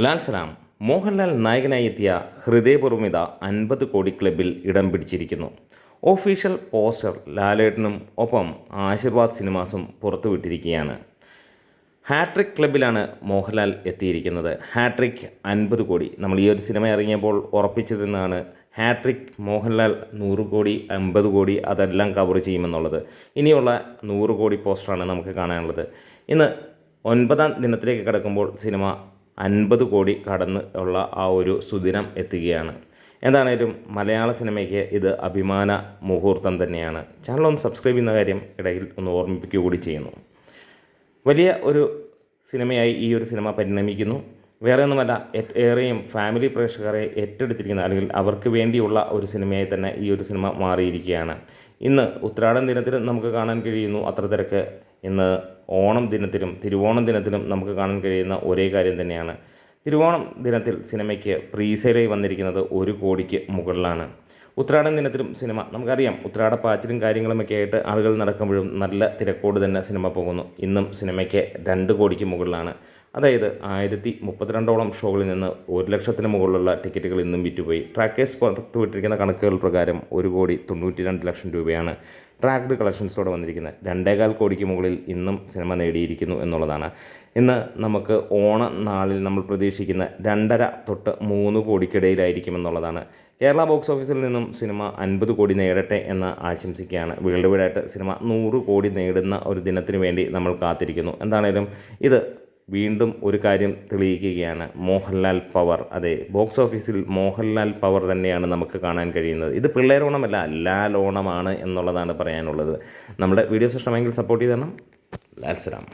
ലാൽ സലാം മോഹൻലാൽ നായകനായി എത്തിയ ഹൃദയപൂർവ്വമിത 50 കോടി ക്ലബിൽ ഇടം പിടിച്ചിരിക്കുന്നു. ഒഫീഷ്യൽ പോസ്റ്റർ ലാലേട്ടനും ഒപ്പം ആശീർവാദ് സിനിമാസും പുറത്തുവിട്ടിരിക്കുകയാണ്. ഹാട്രിക് ക്ലബിലാണ് മോഹൻലാൽ എത്തിയിരിക്കുന്നത്. ഹാട്രിക് 50 കോടി നമ്മൾ ഈ ഒരു സിനിമ ഇറങ്ങിയപ്പോൾ ഉറപ്പിച്ചിരുന്നതാണ്. ഹാട്രിക് മോഹൻലാൽ 100 കോടി 50 കോടി അതെല്ലാം കവർ ചെയ്യുമെന്നുള്ളത്. ഇനിയുള്ള 100 കോടി പോസ്റ്ററാണ് നമുക്ക് കാണാനുള്ളത്. ഇന്ന് 9ാം ദിനത്തിലേക്ക് കടക്കുമ്പോൾ സിനിമ 50 കോടി കടന്ന് ഉള്ള ആ ഒരു സുദിനം എത്തുകയാണ്. എന്താണേലും മലയാള സിനിമയ്ക്ക് ഇത് അഭിമാന മുഹൂർത്തം തന്നെയാണ്. ചാനൽ ഒന്ന് സബ്സ്ക്രൈബ് ചെയ്യുന്ന കാര്യം ഇടയിൽ ഒന്ന് ഓർമ്മിപ്പിക്കുക കൂടി ചെയ്യുന്നു. വലിയ ഒരു സിനിമയായി ഈ ഒരു സിനിമ പരിണമിക്കുന്നു. വേറെ ഒന്നുമല്ല, ഏറെയും ഫാമിലി പ്രേക്ഷകരെ ഏറ്റെടുത്തിരിക്കുന്ന അല്ലെങ്കിൽ അവർക്ക് വേണ്ടിയുള്ള ഒരു സിനിമയായി തന്നെ ഈ ഒരു സിനിമ മാറിയിരിക്കുകയാണ്. ഇന്ന് ഉത്രാടൻ ദിനത്തിലും നമുക്ക് കാണാൻ കഴിയുന്നു അത്ര തിരക്ക്. ഇന്ന് ഓണം ദിനത്തിലും തിരുവോണം ദിനത്തിലും നമുക്ക് കാണാൻ കഴിയുന്ന ഒരേ കാര്യം തന്നെയാണ്. തിരുവോണം ദിനത്തിൽ സിനിമയ്ക്ക് പ്രീസെയിലായി വന്നിരിക്കുന്നത് 1 കോടിക്ക് മുകളിലാണ്. ഉത്രാടൻ ദിനത്തിലും സിനിമ നമുക്കറിയാം, ഉത്രാടപ്പാച്ചിലും കാര്യങ്ങളുമൊക്കെ ആയിട്ട് ആളുകൾ നടക്കുമ്പോഴും നല്ല തിരക്കോട് തന്നെ സിനിമ പോകുന്നു. ഇന്നും സിനിമയ്ക്ക് 2 കോടിക്ക് മുകളിലാണ്. അതായത് 1032ഓളം ഷോകളിൽ നിന്ന് 1 ലക്ഷത്തിന് മുകളിലുള്ള ടിക്കറ്റുകൾ ഇന്നും വിറ്റുപോയി. ട്രാക്കേഴ്സ് പുറത്തുവിട്ടിരിക്കുന്ന കണക്കുകൾ പ്രകാരം 1,92 ലക്ഷം രൂപയാണ് ട്രാക്ക്ഡ് കളക്ഷൻസോടെ വന്നിരിക്കുന്നത്. 2.25 കോടിക്ക് മുകളിൽ ഇന്നും സിനിമ നേടിയിരിക്കുന്നു എന്നുള്ളതാണ്. ഇന്ന് നമുക്ക് ഓണ നാളിൽ നമ്മൾ പ്രതീക്ഷിക്കുന്ന 2.5 തൊട്ട് 3 കോടിക്കിടയിലായിരിക്കുമെന്നുള്ളതാണ്. കേരള ബോക്സ് ഓഫീസിൽ നിന്നും സിനിമ 50 കോടി നേടട്ടെ എന്ന് ആശംസിക്കുകയാണ്. വേൾഡ് വൈഡായിട്ട് സിനിമ 100 കോടി നേടുന്ന ഒരു ദിനത്തിന് വേണ്ടി നമ്മൾ കാത്തിരിക്കുന്നു. എന്താണേലും ഇത് വീണ്ടും ഒരു കാര്യം തെളിയിക്കുകയാണ്. മോഹൻലാൽ പവർ, അതെ, ബോക്സ് ഓഫീസിൽ മോഹൻലാൽ പവർ തന്നെയാണ് നമുക്ക് കാണാൻ കഴിയുന്നത്. ഇത് പിള്ളേരോണമല്ല, ലാലോണമാണ് എന്നുള്ളതാണ് പറയാനുള്ളത്. നമ്മുടെ വീഡിയോസ് ഇഷ്ടമെങ്കിൽ സപ്പോർട്ട് ചെയ്ത് തരണം. ലാൽ സലാം.